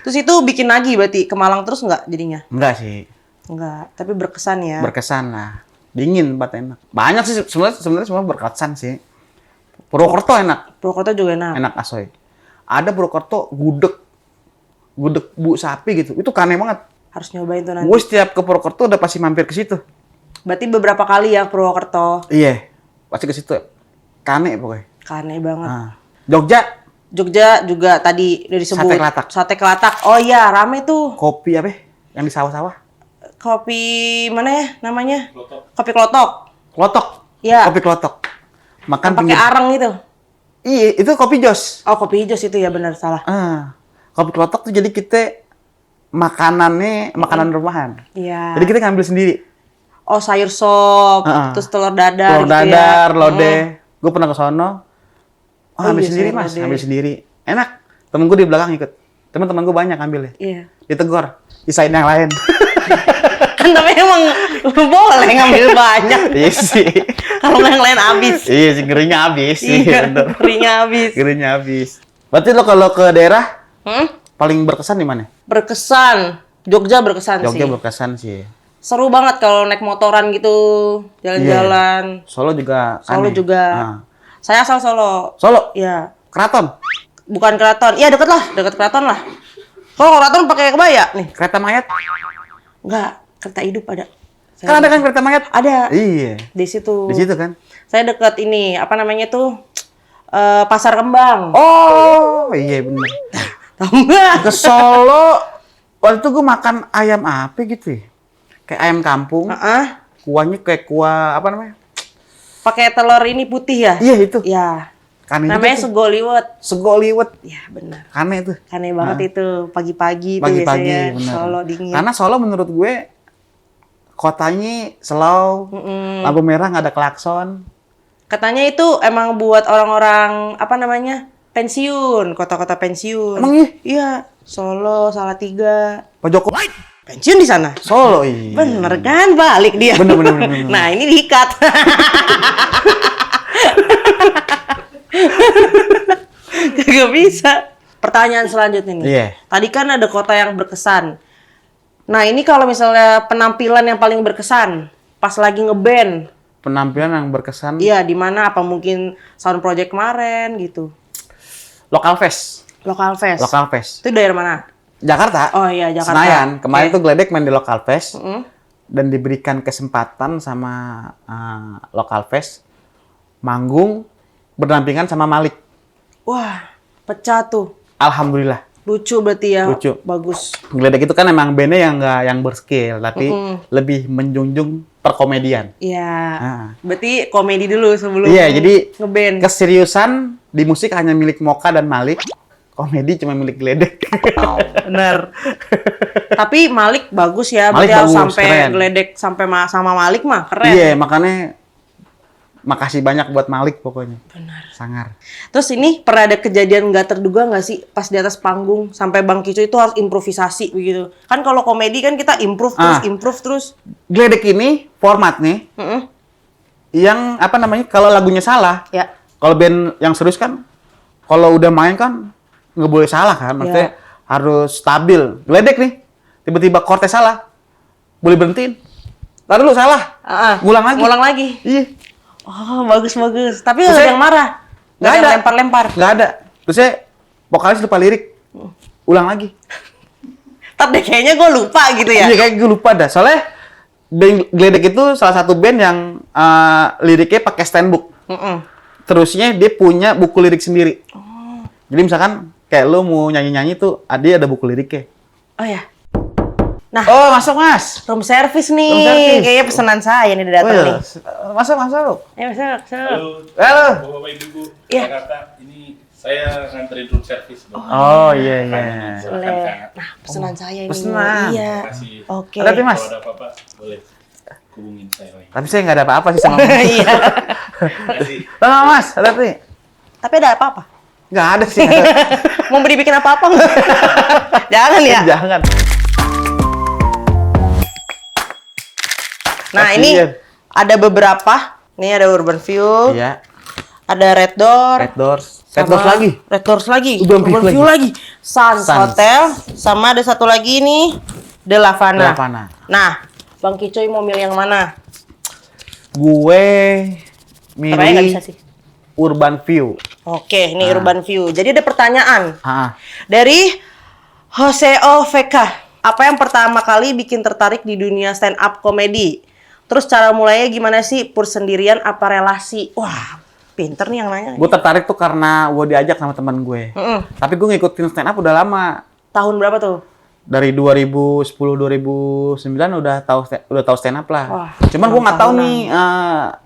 [SPEAKER 2] Terus itu bikin lagi berarti ke Malang terus nggak jadinya?
[SPEAKER 1] Enggak sih.
[SPEAKER 2] Enggak, tapi berkesan ya.
[SPEAKER 1] Berkesan lah. Dingin tempat enak. Banyak sih sebenarnya semua berkesan sih. Purwokerto enak.
[SPEAKER 2] Purwokerto juga enak.
[SPEAKER 1] Enak asoy. Ada Purwokerto gudeg bu sapi gitu. Itu aneh banget.
[SPEAKER 2] Harus nyobain tuh nanti.
[SPEAKER 1] Gue setiap ke Purwokerto udah pasti mampir ke situ.
[SPEAKER 2] Berarti beberapa kali ya Purwokerto.
[SPEAKER 1] Iya, pasti ke situ. Kane pokoknya.
[SPEAKER 2] Aneh banget.
[SPEAKER 1] Ah. Jogja,
[SPEAKER 2] Jogja juga tadi udah disebut.
[SPEAKER 1] Sate Kelatak.
[SPEAKER 2] Sate Kelatak. Oh iya, rame tuh.
[SPEAKER 1] kopi apa? Yang di sawah-sawah?
[SPEAKER 2] Kopi mana ya namanya? Kopi Klotok.
[SPEAKER 1] Klotok.
[SPEAKER 2] Iya.
[SPEAKER 1] Kopi klotok. Makan
[SPEAKER 2] Pakai arang gitu.
[SPEAKER 1] Iya, itu kopi jos.
[SPEAKER 2] Oh, kopi hijau itu ya, benar, salah.
[SPEAKER 1] Kopi klotok tuh jadi kita makanan rumahan.
[SPEAKER 2] Iya.
[SPEAKER 1] Jadi kita ngambil sendiri.
[SPEAKER 2] Oh, sayur sop, terus telur dadar
[SPEAKER 1] Telur
[SPEAKER 2] gitu
[SPEAKER 1] dadar,
[SPEAKER 2] ya.
[SPEAKER 1] lodeh. Gue pernah ke sono.
[SPEAKER 2] Oh,
[SPEAKER 1] Ambil
[SPEAKER 2] iya,
[SPEAKER 1] sendiri
[SPEAKER 2] sayur
[SPEAKER 1] mas,
[SPEAKER 2] lodeh.
[SPEAKER 1] ambil sendiri. Enak. Temen gue di belakang ikut. Teman-teman gue banyak ambilnya.
[SPEAKER 2] Iya.
[SPEAKER 1] Ditegor. Sisain yang lain.
[SPEAKER 2] Kan tapi emang boleh ngambil banyak.
[SPEAKER 1] Iya sih.
[SPEAKER 2] Kalau yang lain habis.
[SPEAKER 1] Iya sih, ngerinya habis.
[SPEAKER 2] Iya,
[SPEAKER 1] Bener.
[SPEAKER 2] ngerinya habis.
[SPEAKER 1] Ngerinya habis. Berarti lo kalau ke daerah,
[SPEAKER 2] Hmm?
[SPEAKER 1] paling berkesan di mana?
[SPEAKER 2] Berkesan. Jogja berkesan
[SPEAKER 1] Jogja
[SPEAKER 2] sih.
[SPEAKER 1] berkesan sih.
[SPEAKER 2] Seru banget kalau naik motoran gitu, jalan-jalan.
[SPEAKER 1] Solo juga
[SPEAKER 2] Solo
[SPEAKER 1] aneh.
[SPEAKER 2] juga.
[SPEAKER 1] Ah.
[SPEAKER 2] Saya asal Solo.
[SPEAKER 1] Solo,
[SPEAKER 2] Ya,
[SPEAKER 1] Keraton,
[SPEAKER 2] bukan keraton. Iya, deket lah, deket keraton lah. Kalau keraton pakai kebaya nih.
[SPEAKER 1] kereta mayat.
[SPEAKER 2] Enggak, kereta hidup ada.
[SPEAKER 1] Kan ada kan kereta mayat?
[SPEAKER 2] Ada.
[SPEAKER 1] Iya.
[SPEAKER 2] Di situ.
[SPEAKER 1] Di situ kan?
[SPEAKER 2] Saya deket ini, apa namanya tuh? Pasar Kembang.
[SPEAKER 1] Oh, iya bener.
[SPEAKER 2] Tahu nggak?
[SPEAKER 1] Ke Solo, waktu itu gue makan ayam apa gitu ya? Kayak ayam kampung.
[SPEAKER 2] Heeh.
[SPEAKER 1] Kuahnya kayak kuah, apa namanya?
[SPEAKER 2] Pakai telur ini putih ya?
[SPEAKER 1] Iya itu.
[SPEAKER 2] Ya.
[SPEAKER 1] Kane
[SPEAKER 2] Namanya
[SPEAKER 1] juga tuh.
[SPEAKER 2] sego liwet.
[SPEAKER 1] Sego liwet.
[SPEAKER 2] Ya, benar.
[SPEAKER 1] Kane itu.
[SPEAKER 2] Aneh banget itu pagi-pagi itu
[SPEAKER 1] Pagi-pagi,
[SPEAKER 2] biasanya
[SPEAKER 1] bener.
[SPEAKER 2] Solo dingin.
[SPEAKER 1] Karena Solo menurut gue, kotanya slow, lampu merah nggak ada klakson.
[SPEAKER 2] Katanya itu emang buat orang-orang apa namanya? Pensiun, kota-kota pensiun.
[SPEAKER 1] Emang iya?
[SPEAKER 2] Iya, Solo, Salatiga.
[SPEAKER 1] Pak Jokowi
[SPEAKER 2] Pensiun di sana.
[SPEAKER 1] Solo, iya.
[SPEAKER 2] Bener kan? Balik dia.
[SPEAKER 1] Bener.
[SPEAKER 2] Nah, ini diikat. Gak bisa. Pertanyaan selanjutnya nih.
[SPEAKER 1] Iya.
[SPEAKER 2] Tadi kan ada kota yang berkesan. Nah, ini kalau misalnya penampilan yang paling berkesan pas lagi ngeband.
[SPEAKER 1] Penampilan yang berkesan.
[SPEAKER 2] Iya, di mana apa mungkin sound project kemarin gitu.
[SPEAKER 1] Local Fest.
[SPEAKER 2] Local Fest.
[SPEAKER 1] Local Fest.
[SPEAKER 2] Itu daerah mana?
[SPEAKER 1] Jakarta.
[SPEAKER 2] Oh iya, Jakarta.
[SPEAKER 1] Senayan. Kemarin
[SPEAKER 2] Oke.
[SPEAKER 1] tuh Gledek main di Local Fest.
[SPEAKER 2] Mm-mm.
[SPEAKER 1] Dan diberikan kesempatan sama Local Fest manggung berdampingan sama Malik.
[SPEAKER 2] Wah, pecah tuh.
[SPEAKER 1] Alhamdulillah.
[SPEAKER 2] Lucu berarti ya.
[SPEAKER 1] Lucu.
[SPEAKER 2] Bagus.
[SPEAKER 1] Gledek itu kan emang bandnya yang nggak yang berskill, tapi lebih menjunjung perkomedian.
[SPEAKER 2] Iya.
[SPEAKER 1] Ah.
[SPEAKER 2] Berarti komedi dulu sebelum
[SPEAKER 1] Iya, jadi
[SPEAKER 2] ngeband.
[SPEAKER 1] keseriusan di musik hanya milik Moka dan Malik. Komedi cuma milik Gledek.
[SPEAKER 2] Bener. Tapi Malik bagus ya.
[SPEAKER 1] Malik
[SPEAKER 2] Berarti harus
[SPEAKER 1] bagus,
[SPEAKER 2] sampai
[SPEAKER 1] keren.
[SPEAKER 2] Gledek sampai sama Malik mah keren.
[SPEAKER 1] Iya, makanya makasih banyak buat Malik pokoknya.
[SPEAKER 2] Benar.
[SPEAKER 1] Sangar.
[SPEAKER 2] Terus ini pernah ada kejadian nggak terduga nggak sih pas di atas panggung sampai Bang Kicu itu harus improvisasi begitu? Kan kalau komedi kan kita improve terus.
[SPEAKER 1] Gledek ini formatnya
[SPEAKER 2] Mm-mm.
[SPEAKER 1] yang apa namanya? Kalau lagunya salah,
[SPEAKER 2] Ya.
[SPEAKER 1] kalau band yang serius kan, kalau udah main kan nggak boleh salah kan, maksudnya harus stabil. Gledek nih, tiba-tiba chordnya salah, boleh berhentiin. Lalu lu salah, ngulang lagi.
[SPEAKER 2] Ngulang lagi.
[SPEAKER 1] Iya,
[SPEAKER 2] Oh, bagus. Tapi nggak
[SPEAKER 1] Terus
[SPEAKER 2] ada
[SPEAKER 1] saya-
[SPEAKER 2] yang marah. Nggak ada yang lempar-lempar.
[SPEAKER 1] nggak ada. Terus saya vokalis lupa lirik, ulang lagi.
[SPEAKER 2] Ntar deh kayaknya gue lupa gitu ya.
[SPEAKER 1] Iya, kayak gue lupa dah. Soalnya band Gledek itu salah satu band yang liriknya pakai standbook.
[SPEAKER 2] Mm-mm.
[SPEAKER 1] Terusnya dia punya buku lirik sendiri. Jadi misalkan kayak lu mau nyanyi-nyanyi tuh, dia ada buku liriknya.
[SPEAKER 2] Oh ya. Nah,
[SPEAKER 1] Oh, masuk Mas.
[SPEAKER 2] room service nih.
[SPEAKER 1] Room service.
[SPEAKER 2] Kayaknya pesanan saya nih udah datang
[SPEAKER 1] Oh,
[SPEAKER 2] nih.
[SPEAKER 1] iya. Masuk.
[SPEAKER 2] Ayo masuk.
[SPEAKER 4] Halo,
[SPEAKER 1] Halo.
[SPEAKER 4] Bapak Ibu,
[SPEAKER 2] Iya.
[SPEAKER 4] Jakarta. Ini saya nganterin room service. Bang.
[SPEAKER 1] Oh, iya.
[SPEAKER 4] Silakan,
[SPEAKER 2] Boleh.
[SPEAKER 4] Kak.
[SPEAKER 2] Nah, pesanan saya ini.
[SPEAKER 1] pesanan.
[SPEAKER 2] Iya.
[SPEAKER 4] Terima kasih.
[SPEAKER 2] Oke.
[SPEAKER 1] Hati-hati, Mas.
[SPEAKER 4] Kalau ada apa-apa, boleh hubungin saya lagi.
[SPEAKER 1] Tapi saya nggak ada apa-apa sih sama Mas.
[SPEAKER 2] Iya.
[SPEAKER 4] Terima kasih.
[SPEAKER 1] Sama Mas, hati-hati.
[SPEAKER 2] Tapi ada apa-apa?
[SPEAKER 1] Nggak ada sih.
[SPEAKER 2] Mau beri bikin apa-apa nggak? Jangan ya.
[SPEAKER 1] Jangan.
[SPEAKER 2] Nah,
[SPEAKER 1] Kasian.
[SPEAKER 2] ini ada beberapa. Nih ada Urban View,
[SPEAKER 1] Iya.
[SPEAKER 2] ada Red Door,
[SPEAKER 1] Red Doors. Red
[SPEAKER 2] sama-
[SPEAKER 1] Doors lagi.
[SPEAKER 2] Red Doors lagi,
[SPEAKER 1] Urban View
[SPEAKER 2] lagi, Suns
[SPEAKER 1] Suns.
[SPEAKER 2] Hotel, sama ada satu lagi nih, The Lavana.
[SPEAKER 1] Lavana.
[SPEAKER 2] Nah, Bang Kicoy mau milih yang mana?
[SPEAKER 1] Gue
[SPEAKER 2] Ternyata nggak bisa
[SPEAKER 1] milih
[SPEAKER 2] sih.
[SPEAKER 1] Urban View.
[SPEAKER 2] Oke, ini Urban View. Jadi ada pertanyaan
[SPEAKER 1] Ah,
[SPEAKER 2] dari Joseo VK. Apa yang pertama kali bikin tertarik di dunia stand up comedy? Terus cara mulainya gimana sih? Pur sendirian apa relasi? Wah, pinter nih yang nanya.
[SPEAKER 1] gue tertarik tuh karena gue diajak sama teman gue.
[SPEAKER 2] Mm-mm.
[SPEAKER 1] Tapi gue ngikutin stand up udah lama.
[SPEAKER 2] Tahun berapa tuh?
[SPEAKER 1] Dari 2010 2009 udah tahu stand up lah.
[SPEAKER 2] Wah,
[SPEAKER 1] Cuman gue nggak tahu
[SPEAKER 2] tahunan.
[SPEAKER 1] nih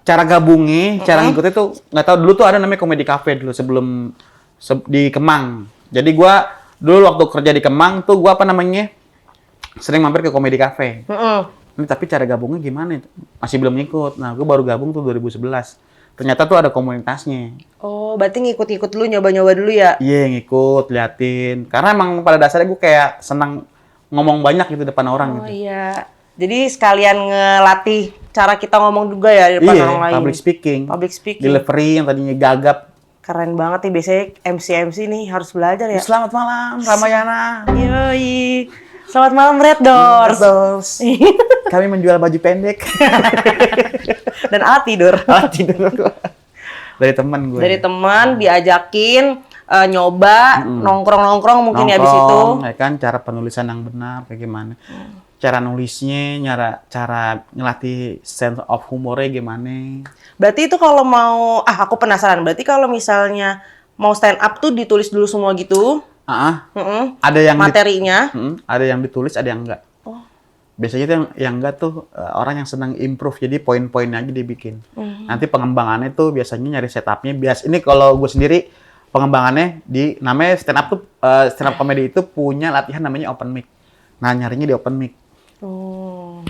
[SPEAKER 1] cara gabungnya, cara ngikutnya tuh nggak tahu. Dulu tuh ada namanya Comedy Cafe dulu sebelum di Kemang. Jadi gue dulu waktu kerja di Kemang tuh gue sering mampir ke Comedy Cafe.
[SPEAKER 2] Mm-mm.
[SPEAKER 1] Ini tapi cara gabungnya gimana? Masih belum ngikut. Nah, gue baru gabung tuh 2011. Ternyata tuh ada komunitasnya.
[SPEAKER 2] Oh, berarti ngikut-ngikut dulu, nyoba-nyoba dulu ya?
[SPEAKER 1] Iya, ngikut, liatin. Karena emang pada dasarnya gue kayak senang ngomong banyak gitu depan orang
[SPEAKER 2] Oh
[SPEAKER 1] gitu.
[SPEAKER 2] iya. Jadi sekalian ngelatih cara kita ngomong juga ya di depan
[SPEAKER 1] Iya,
[SPEAKER 2] orang lain.
[SPEAKER 1] public speaking.
[SPEAKER 2] Public speaking.
[SPEAKER 1] Delivery yang tadinya gagap.
[SPEAKER 2] Keren banget nih, biasanya MC nih harus belajar ya.
[SPEAKER 1] Selamat malam, Ramayana.
[SPEAKER 2] Yoi. Selamat malam Red Doors.
[SPEAKER 1] Doors. Kami menjual baju pendek.
[SPEAKER 2] Dan alat tidur.
[SPEAKER 1] Alat tidur. Dari teman gue.
[SPEAKER 2] Dari teman diajakin nyoba nongkrong-nongkrong mungkin ya abis itu.
[SPEAKER 1] Nongkrong, ya kan, cara penulisan yang benar kayak gimana. Cara nulisnya, cara ngelatih sense of humornya gimana.
[SPEAKER 2] Berarti itu kalau mau aku penasaran. Berarti kalau misalnya mau stand up tuh ditulis dulu semua gitu. Mm-mm.
[SPEAKER 1] Ada yang
[SPEAKER 2] Materinya.
[SPEAKER 1] ada yang ditulis, ada yang enggak. Biasanya tuh yang enggak tuh orang yang senang improve, jadi poin-poinnya aja dibikin. Nanti pengembangannya tuh biasanya nyari setupnya. Ini kalau gue sendiri pengembangannya namanya stand up tuh stand up comedy itu punya latihan namanya open mic. Nah, nyarinya di open mic.
[SPEAKER 2] Oh.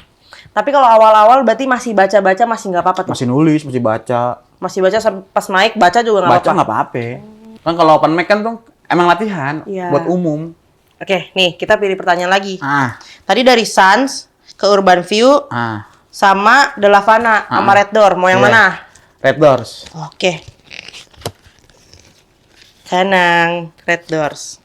[SPEAKER 2] Tapi kalau awal-awal berarti masih baca-baca masih nggak apa-apa tuh.
[SPEAKER 1] Masih nulis, masih baca.
[SPEAKER 2] Masih baca sampai pas naik baca juga nggak
[SPEAKER 1] Baca
[SPEAKER 2] apa-apa.
[SPEAKER 1] nggak apa-apa. Kan kalau open mic kan tuh emang latihan
[SPEAKER 2] Iya.
[SPEAKER 1] buat umum.
[SPEAKER 2] Oke, nih kita pilih pertanyaan lagi.
[SPEAKER 1] Ah,
[SPEAKER 2] Tadi dari Suns ke Urban View sama The Lavana sama Red Door. Mau yang
[SPEAKER 1] Iya.
[SPEAKER 2] mana?
[SPEAKER 1] Red Doors.
[SPEAKER 2] Oke. Tenang, Red Doors.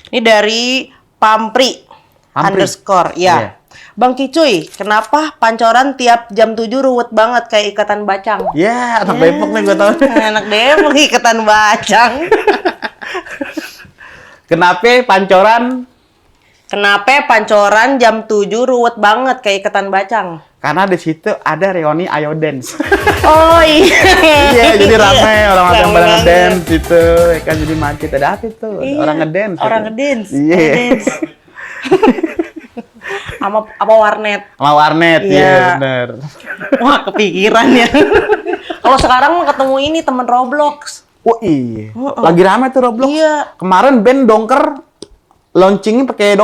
[SPEAKER 2] Ini dari Pampri,
[SPEAKER 1] Pampri.
[SPEAKER 2] _ ya.
[SPEAKER 1] Iya.
[SPEAKER 2] Bang Kicuy, kenapa pancoran tiap jam 7 ruwet banget kayak ikatan bacang?
[SPEAKER 1] Ya, anak Depok nih gue tau.
[SPEAKER 2] Enak deh ikatan bacang.
[SPEAKER 1] Kenapa pancoran?
[SPEAKER 2] Kenapa pancoran jam 7 ruwet banget kayak ikatan bacang?
[SPEAKER 1] Karena di situ ada reuni Ayo Dance.
[SPEAKER 2] Oh iya.
[SPEAKER 1] Iya, jadi ramai orang
[SPEAKER 2] Rame
[SPEAKER 1] yang pada
[SPEAKER 2] banget.
[SPEAKER 1] ngedance gitu. Ya kan jadi macet. Ada apa itu?
[SPEAKER 2] Iya,
[SPEAKER 1] Orang ngedance.
[SPEAKER 2] Orang
[SPEAKER 1] gitu.
[SPEAKER 2] ngedance.
[SPEAKER 1] Iya.
[SPEAKER 2] Ngedance. Sama apa warnet.
[SPEAKER 1] Sama warnet,
[SPEAKER 2] Iya.
[SPEAKER 1] iya bener.
[SPEAKER 2] Wah, kepikiran ya. Kalau sekarang ketemu ini temen Roblox.
[SPEAKER 1] Oh iya. Lagi ramai tuh Roblox.
[SPEAKER 2] Iya.
[SPEAKER 1] Kemarin band Dongker launchingnya pakai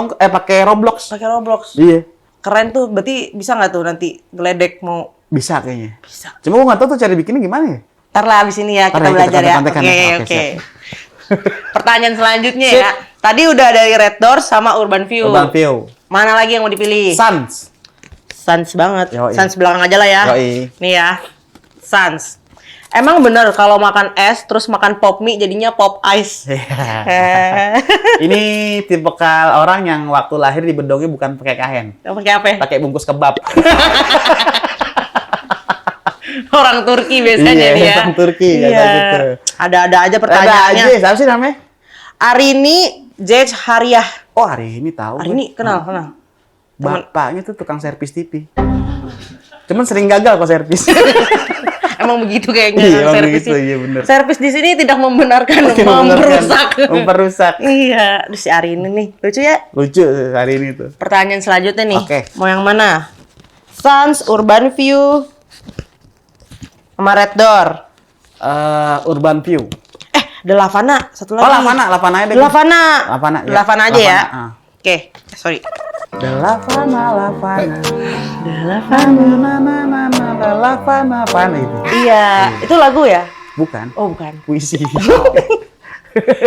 [SPEAKER 1] Roblox.
[SPEAKER 2] Pakai Roblox.
[SPEAKER 1] Iya.
[SPEAKER 2] Keren tuh. Berarti bisa nggak tuh nanti geledek mau?
[SPEAKER 1] Bisa kayaknya.
[SPEAKER 2] Bisa.
[SPEAKER 1] Cuma gue nggak tahu tuh cara bikinnya gimana ya.
[SPEAKER 2] Ntar lah abis ini ya
[SPEAKER 1] Ntar
[SPEAKER 2] kita
[SPEAKER 1] ya, kita
[SPEAKER 2] belajar ya.
[SPEAKER 1] kontek-kontekan
[SPEAKER 2] Oke,
[SPEAKER 1] ya. Oke,
[SPEAKER 2] oke.
[SPEAKER 1] siap.
[SPEAKER 2] Pertanyaan selanjutnya
[SPEAKER 1] Sip.
[SPEAKER 2] ya. Tadi udah dari Red Doors sama Urban View.
[SPEAKER 1] Urban View.
[SPEAKER 2] Mana lagi yang mau dipilih?
[SPEAKER 1] Suns.
[SPEAKER 2] Sans banget.
[SPEAKER 1] Yoi.
[SPEAKER 2] Sans belakang aja lah ya.
[SPEAKER 1] Yoi.
[SPEAKER 2] Nih ya. Sans. Emang bener kalau makan es terus makan pop mie jadinya pop ice.
[SPEAKER 1] Ini tipikal orang yang waktu lahir di bedongnya bukan pakai kain,
[SPEAKER 2] Pakai apa?
[SPEAKER 1] pakai bungkus kebab.
[SPEAKER 2] Orang Turki biasanya
[SPEAKER 1] Iya,
[SPEAKER 2] nih ya.
[SPEAKER 1] orang Turki,
[SPEAKER 2] Iya.
[SPEAKER 1] kayak gitu.
[SPEAKER 2] Ada-ada aja
[SPEAKER 1] Ada
[SPEAKER 2] pertanyaannya.
[SPEAKER 1] aja, siapa sih namanya?
[SPEAKER 2] Arini Jej Hariah.
[SPEAKER 1] Oh, hari ini tahu.
[SPEAKER 2] Arini kenal.
[SPEAKER 1] Bapaknya tuh tukang servis TV. Cuman sering gagal kok servis.
[SPEAKER 2] Emang emang begitu kayaknya
[SPEAKER 1] Iya,
[SPEAKER 2] kan
[SPEAKER 1] emang
[SPEAKER 2] servis
[SPEAKER 1] begitu,
[SPEAKER 2] ini.
[SPEAKER 1] iya bener.
[SPEAKER 2] Servis di sini tidak membenarkan merusak.
[SPEAKER 1] Memperusak.
[SPEAKER 2] Iya, terus si Ari ini nih lucu ya.
[SPEAKER 1] Lucu hari ini tuh.
[SPEAKER 2] Pertanyaan selanjutnya nih.
[SPEAKER 1] Oke.
[SPEAKER 2] Mau yang mana? Sans, Urban View, sama Red Door.
[SPEAKER 1] Urban View.
[SPEAKER 2] Ada Lavana, satu lagi.
[SPEAKER 1] Oh, Lavana aja deh.
[SPEAKER 2] Lavana.
[SPEAKER 1] Lavana, ya.
[SPEAKER 2] Lavana aja ya.
[SPEAKER 1] Lavana,
[SPEAKER 2] Oke, sorry.
[SPEAKER 1] The Lavana. The Lavana itu.
[SPEAKER 2] Iya, itu lagu ya?
[SPEAKER 1] Bukan.
[SPEAKER 2] Oh, bukan.
[SPEAKER 1] Puisi.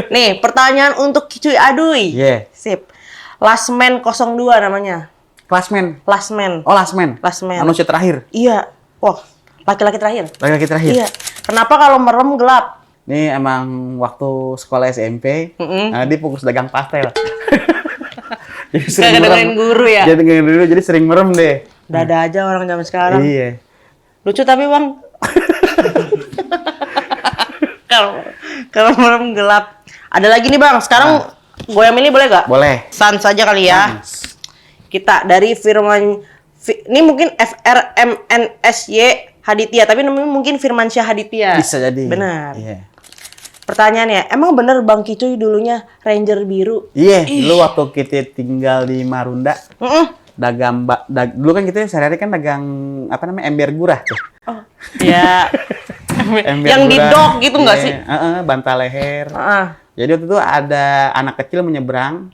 [SPEAKER 2] Nih, pertanyaan untuk Cuy Aduy.
[SPEAKER 1] Iya.
[SPEAKER 2] Sip. Last Man 02 namanya.
[SPEAKER 1] Klasmen.
[SPEAKER 2] Last Man.
[SPEAKER 1] Oh, Last Man.
[SPEAKER 2] Last Man.
[SPEAKER 1] Manusia terakhir.
[SPEAKER 2] Iya. Wah, laki-laki terakhir.
[SPEAKER 1] Laki-laki terakhir.
[SPEAKER 2] Iya. Kenapa kalau merem gelap?
[SPEAKER 1] Ini emang waktu sekolah SMP, dia fokus dagang pastel. Jadi
[SPEAKER 2] Gak dengerin guru ya?
[SPEAKER 1] Jadi dengerin guru, jadi sering merem deh.
[SPEAKER 2] Dada aja orang zaman sekarang.
[SPEAKER 1] Iya.
[SPEAKER 2] Lucu tapi bang. Kalau merem gelap. Ada lagi nih bang. Sekarang gue yang milih boleh gak?
[SPEAKER 1] Boleh.
[SPEAKER 2] Sans saja kali ya. Kita dari ini mungkin FRMNSY Haditya, tapi namanya mungkin Firmansyah Haditya.
[SPEAKER 1] Bisa jadi.
[SPEAKER 2] Benar.
[SPEAKER 1] Iya.
[SPEAKER 2] Pertanyaannya, emang bener Bang Kicuy dulunya Ranger biru?
[SPEAKER 1] Iya, dulu waktu kita tinggal di Marunda,
[SPEAKER 2] Mm-mm.
[SPEAKER 1] dulu kan kita sehari-hari kan dagang apa namanya ember gurah tuh.
[SPEAKER 2] Oh, ya.
[SPEAKER 1] Ember
[SPEAKER 2] Yang di
[SPEAKER 1] gurah.
[SPEAKER 2] dok gitu nggak
[SPEAKER 1] Iya,
[SPEAKER 2] sih?
[SPEAKER 1] bantal leher.
[SPEAKER 2] Heeh.
[SPEAKER 1] Jadi waktu itu ada anak kecil menyeberang,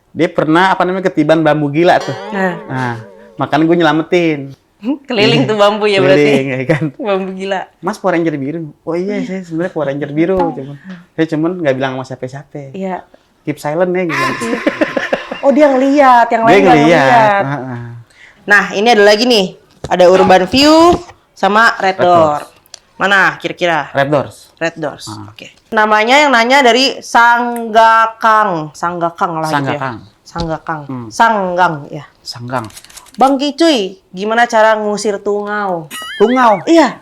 [SPEAKER 1] dia pernah apa namanya ketiban bambu gila tuh. Nah, makanya gue nyelamatin.
[SPEAKER 2] Keliling tuh bambu ya
[SPEAKER 1] Keliling,
[SPEAKER 2] berarti.
[SPEAKER 1] ya kan.
[SPEAKER 2] Bambu gila.
[SPEAKER 1] Mas Power Ranger biru. Oh iya, saya sebenarnya Power Ranger biru. Cuman nggak bilang sama siapa-siapa.
[SPEAKER 2] Iya.
[SPEAKER 1] Keep silent ya gitu.
[SPEAKER 2] Oh dia ngeliat, yang
[SPEAKER 1] Dia
[SPEAKER 2] lain nggak
[SPEAKER 1] ngeliat.
[SPEAKER 2] ngeliat. Nah ini ada lagi nih, ada Urban View sama Red Door. Mana kira-kira?
[SPEAKER 1] Red Doors.
[SPEAKER 2] Red Doors. Oke. Namanya yang nanya dari Sanggakang lah gitu ya.
[SPEAKER 1] Sanggakang.
[SPEAKER 2] Sanggakang. Sanggang ya.
[SPEAKER 1] Sanggang.
[SPEAKER 2] Bang Kicuy, gimana cara ngusir tungau?
[SPEAKER 1] Tungau.
[SPEAKER 2] Iya.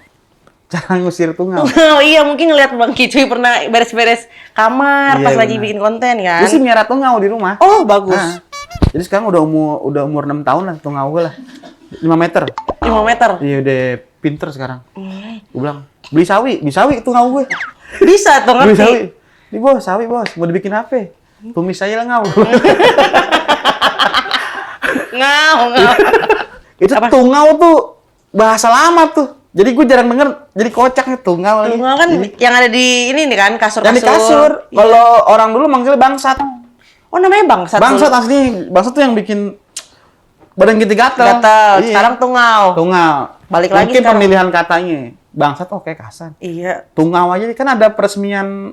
[SPEAKER 1] Cara ngusir tungau.
[SPEAKER 2] Tungau, iya mungkin ngeliat Bang Kicuy pernah beres-beres kamar
[SPEAKER 1] Iya,
[SPEAKER 2] pas lagi
[SPEAKER 1] benar.
[SPEAKER 2] bikin konten kan.
[SPEAKER 1] Gue sih miara tungau di rumah.
[SPEAKER 2] Oh bagus.
[SPEAKER 1] Nah, jadi sekarang udah umur 6 tahun lah tungau gue lah. 5 meter.
[SPEAKER 2] 5 meter.
[SPEAKER 1] Iya udah pinter sekarang. Gue bilang, beli sawi tungau gue.
[SPEAKER 2] Bisa tuh
[SPEAKER 1] Beli
[SPEAKER 2] ngerti.
[SPEAKER 1] sawi. Ini bos, sawi bos. Mau dibikin apa? Tumis aja lah ngau.
[SPEAKER 2] Ngau.
[SPEAKER 1] Itu tungau tuh bahasa lama tuh. Jadi gue jarang denger. Jadi kocak nih tungau lagi.
[SPEAKER 2] Tungau kan yang ada di ini nih kan kasur-kasur.
[SPEAKER 1] Yang di kasur. Kalau orang dulu manggilnya bangsat.
[SPEAKER 2] Oh namanya bangsat.
[SPEAKER 1] Bangsat
[SPEAKER 2] dulu.
[SPEAKER 1] asli. Bangsat tuh yang bikin badan kita gatel.
[SPEAKER 2] Gatel.
[SPEAKER 1] Iya.
[SPEAKER 2] Sekarang tungau.
[SPEAKER 1] Tungau.
[SPEAKER 2] Balik lagi
[SPEAKER 1] Mungkin
[SPEAKER 2] sekarang.
[SPEAKER 1] pemilihan katanya. Bangsat kayak kasar.
[SPEAKER 2] Iya.
[SPEAKER 1] Tungau aja kan ada peresmian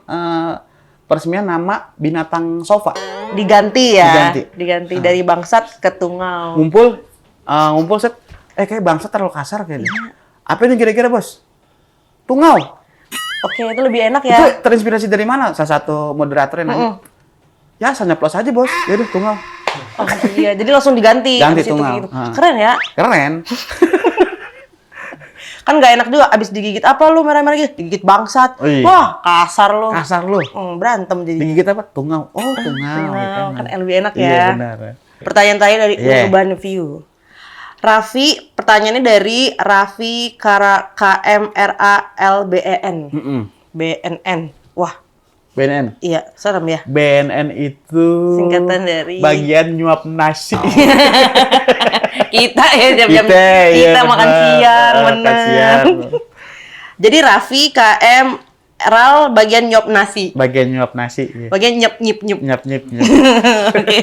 [SPEAKER 1] nama binatang sofa.
[SPEAKER 2] Diganti ya.
[SPEAKER 1] Diganti.
[SPEAKER 2] Dari bangsat ke tungau.
[SPEAKER 1] Ngumpul set. Kayak bangsat terlalu kasar kayaknya. Apa ini kira-kira bos? Tungau.
[SPEAKER 2] Oke itu lebih enak
[SPEAKER 1] Itu
[SPEAKER 2] ya.
[SPEAKER 1] terinspirasi dari mana? Salah satu moderator yang nanya. Ya, asal nyeplos aja bos. Yaudah tungau.
[SPEAKER 2] Oh iya. Jadi langsung diganti.
[SPEAKER 1] Ganti
[SPEAKER 2] abis itu
[SPEAKER 1] tungau.
[SPEAKER 2] gitu.
[SPEAKER 1] Ah.
[SPEAKER 2] Keren ya.
[SPEAKER 1] Keren.
[SPEAKER 2] Kan nggak enak juga. Abis digigit apa lu merah-merah gitu? Digigit bangsat.
[SPEAKER 1] Oh, iya.
[SPEAKER 2] Wah kasar lu.
[SPEAKER 1] Kasar lu.
[SPEAKER 2] Berantem jadi.
[SPEAKER 1] Digigit apa? Tungau. Oh, tungau.
[SPEAKER 2] Tungau. Kan lebih enak
[SPEAKER 1] Iya,
[SPEAKER 2] ya.
[SPEAKER 1] benar.
[SPEAKER 2] Pertanyaan terakhir dari
[SPEAKER 1] Iya.
[SPEAKER 2] Urban View. Raffi, pertanyaannya dari Raffi KMRALBEN. BNN. Wah,
[SPEAKER 1] BNN.
[SPEAKER 2] iya, serem ya.
[SPEAKER 1] BNN itu
[SPEAKER 2] Singkatan dari-
[SPEAKER 1] bagian nyuap nasi.
[SPEAKER 2] Kita ya jam-jam
[SPEAKER 1] Kita,
[SPEAKER 2] kita,
[SPEAKER 1] iya,
[SPEAKER 2] makan
[SPEAKER 1] benar.
[SPEAKER 2] siang,
[SPEAKER 1] Makan
[SPEAKER 2] bener.
[SPEAKER 1] siang.
[SPEAKER 2] Jadi Raffi KMRAL bagian nyop nasi.
[SPEAKER 1] Bagian nyuap nasi. Iya.
[SPEAKER 2] Bagian nyep nyip nyep.
[SPEAKER 1] Nyap nyip nyap.
[SPEAKER 2] Oke.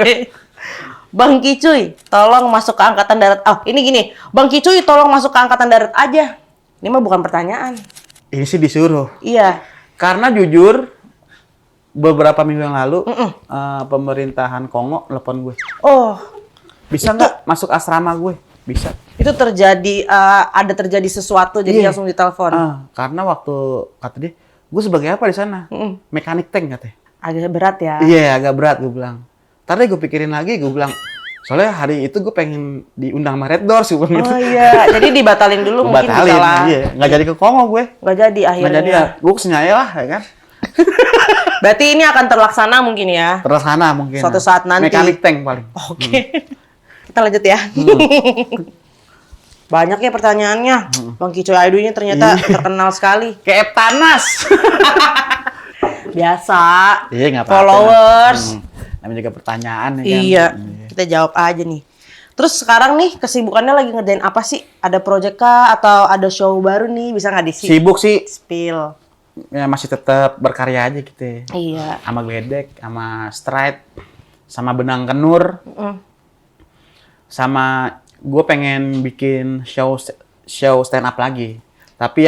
[SPEAKER 2] Bang Kicuy, tolong masuk ke angkatan darat. Oh, ini gini. Bang Kicuy, tolong masuk ke angkatan darat aja. Ini mah bukan pertanyaan.
[SPEAKER 1] Ini sih disuruh.
[SPEAKER 2] Iya.
[SPEAKER 1] Karena jujur beberapa minggu yang lalu pemerintahan Kongo telepon gue.
[SPEAKER 2] Oh,
[SPEAKER 1] Bisa nggak masuk asrama gue? Bisa.
[SPEAKER 2] itu terjadi ada terjadi sesuatu jadi
[SPEAKER 1] Iya.
[SPEAKER 2] langsung ditelepon.
[SPEAKER 1] Karena waktu kata dia, gue sebagai apa di sana? Mekanik tank katanya.
[SPEAKER 2] Agak berat ya.
[SPEAKER 1] Iya, agak berat gue bilang. Tadi gue pikirin lagi, gue bilang, soalnya hari itu gue pengen diundang sama Red Doors, gue bilang gitu.
[SPEAKER 2] Oh iya, jadi dibatalin dulu mungkin bisa
[SPEAKER 1] Batalin,
[SPEAKER 2] lah.
[SPEAKER 1] iya. Nggak jadi ke Kongo gue.
[SPEAKER 2] Nggak jadi akhirnya.
[SPEAKER 1] Nggak jadi ya, gue kesini aja lah, ya kan.
[SPEAKER 2] Berarti ini akan terlaksana mungkin ya.
[SPEAKER 1] Terlaksana mungkin.
[SPEAKER 2] Suatu saat nanti.
[SPEAKER 1] Mekanik tank paling.
[SPEAKER 2] Oke. Kita lanjut ya. Banyak ya pertanyaannya. Bang Kicoy Aidu ini ternyata terkenal sekali.
[SPEAKER 1] Kayak Tanas.
[SPEAKER 2] Biasa.
[SPEAKER 1] Iya, nggak apa-apa.
[SPEAKER 2] Followers.
[SPEAKER 1] Namanya juga pertanyaan ya kan.
[SPEAKER 2] Iya. Kita jawab aja nih. Terus sekarang nih kesibukannya lagi ngerjain apa sih? Ada project kah atau ada show baru nih? Bisa nggak
[SPEAKER 1] Sibuk sih.
[SPEAKER 2] spill?
[SPEAKER 1] Ya masih tetap berkarya aja gitu.
[SPEAKER 2] Iya.
[SPEAKER 1] Sama Gledek, sama Stride, sama Benang Kenur, sama gue pengen bikin show stand up lagi. Tapi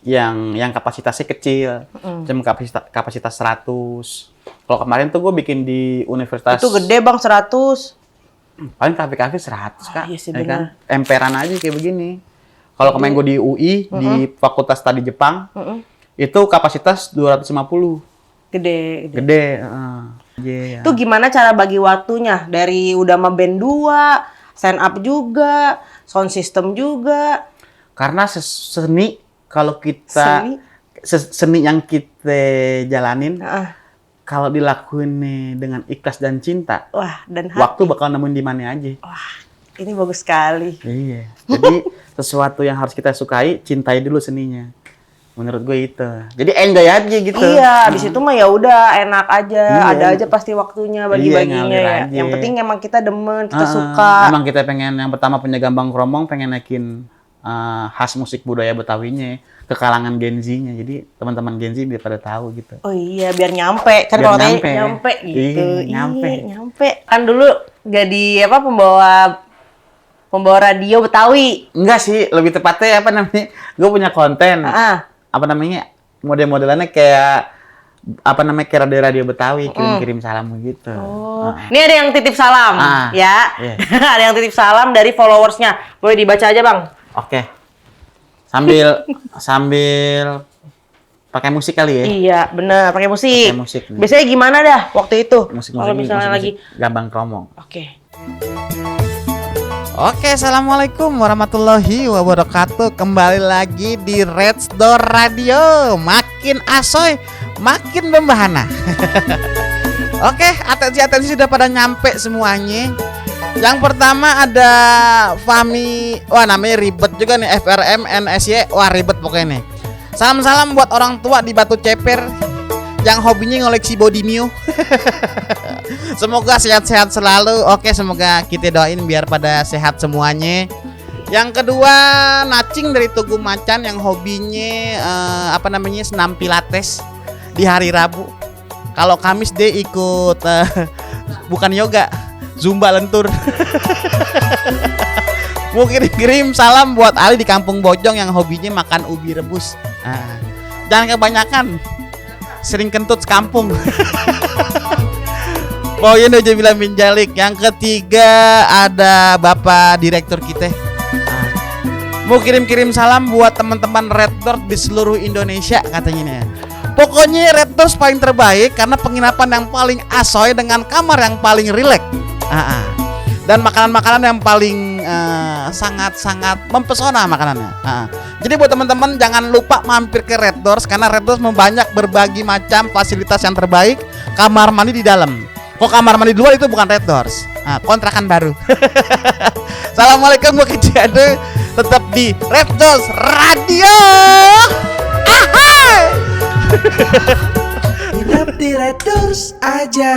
[SPEAKER 1] yang kapasitasnya kecil, cuma kapasitas 100. Kalau kemarin tuh gue bikin di universitas.
[SPEAKER 2] Itu gede bang 100.
[SPEAKER 1] Paling kafe-kafe 100 Kak.
[SPEAKER 2] Iya sih,
[SPEAKER 1] ya kan?
[SPEAKER 2] benar.
[SPEAKER 1] Emperan aja kayak begini. Kalau kemarin gue di UI, di Fakultas Tadi Jepang, itu kapasitas 250.
[SPEAKER 2] Gede.
[SPEAKER 1] Gede. Iya.
[SPEAKER 2] Itu gimana cara bagi waktunya? Dari udah sama band 2, stand up juga, sound system juga.
[SPEAKER 1] Karena seni, kalau kita... Seni yang kita jalanin, kalau dilakuin nih dengan ikhlas dan cinta,
[SPEAKER 2] Wah, dan hati.
[SPEAKER 1] waktu bakal nemuin di mana aja.
[SPEAKER 2] Wah, ini bagus sekali.
[SPEAKER 1] Iya. Jadi sesuatu yang harus kita sukai, cintai dulu seninya. Menurut gue itu. Jadi enjoy aja gitu.
[SPEAKER 2] Iya, abis itu mah ya udah enak aja,
[SPEAKER 1] Iya.
[SPEAKER 2] ada aja pasti waktunya bagi-baginya
[SPEAKER 1] ngalir
[SPEAKER 2] ya.
[SPEAKER 1] aja.
[SPEAKER 2] Yang penting emang kita demen, kita suka.
[SPEAKER 1] Emang kita pengen yang pertama punya Gambang Kromong, pengen naikin khas musik budaya Betawinya ke kalangan Gen Z-nya. Jadi teman-teman Gen Z biar pada tahu gitu.
[SPEAKER 2] Oh iya, biar nyampe. Kan
[SPEAKER 1] Biar
[SPEAKER 2] kalau tanya
[SPEAKER 1] nyampe.
[SPEAKER 2] nyampe gitu.
[SPEAKER 1] Iya, nyampe.
[SPEAKER 2] Kan dulu jadi apa pembawa radio Betawi.
[SPEAKER 1] Enggak sih, lebih tepatnya apa namanya? Gue punya konten. Apa namanya? Model-modelannya kayak apa namanya? Kayak radio Betawi, kirim-kirim salam gitu.
[SPEAKER 2] Oh. Ini ada yang titip salam ya.
[SPEAKER 1] Iya.
[SPEAKER 2] Ada yang titip salam dari followersnya. Boleh dibaca aja, Bang.
[SPEAKER 1] Oke. Sambil pakai musik kali ya.
[SPEAKER 2] Iya, benar, pakai musik.
[SPEAKER 1] Pakai musik nih.
[SPEAKER 2] Biasanya gimana dah waktu itu? Kalau misalnya lagi.
[SPEAKER 1] Gambang Kromong.
[SPEAKER 2] Oke.
[SPEAKER 3] Oke, assalamualaikum warahmatullahi wabarakatuh. Kembali lagi di Red Door Radio. Makin asoy, makin membahana. Oke, atensi sudah pada nyampe semuanya. Yang pertama ada Fami, wah namanya ribet juga nih, FRM NSY, wah ribet pokoknya nih. Salam-salam buat orang tua di Batu Ceper yang hobinya ngoleksi body new. Semoga sehat-sehat selalu. Oke, semoga kita doain biar pada sehat semuanya. Yang kedua, Nacing dari Tugu Macan yang hobinya senam pilates di hari Rabu. Kalau Kamis dia ikut bukan yoga, Zumba lentur. Mau kirim salam buat Ali di Kampung Bojong yang hobinya makan ubi rebus. Jangan kebanyakan, sering kentut sekampung. Pokoknya udah bilang minjalik. Yang ketiga ada Bapak Direktur kita. Mau kirim salam buat teman-teman Red Door di seluruh Indonesia katanya nih. Pokoknya Red Doors paling terbaik karena penginapan yang paling asoy dengan kamar yang paling rileks. Dan makanan-makanan yang paling sangat-sangat mempesona makanannya. Jadi buat teman-teman jangan lupa mampir ke Red Doors karena Red Doors membanyak berbagi macam fasilitas yang terbaik. Kamar mandi di dalam. Kok kamar mandi di luar itu bukan Red Doors. Kontrakan baru. Assalamualaikum warahmatullahi wabarakatuh. Tetap di Red Doors Radio.
[SPEAKER 5] Hidup di Red Doors aja.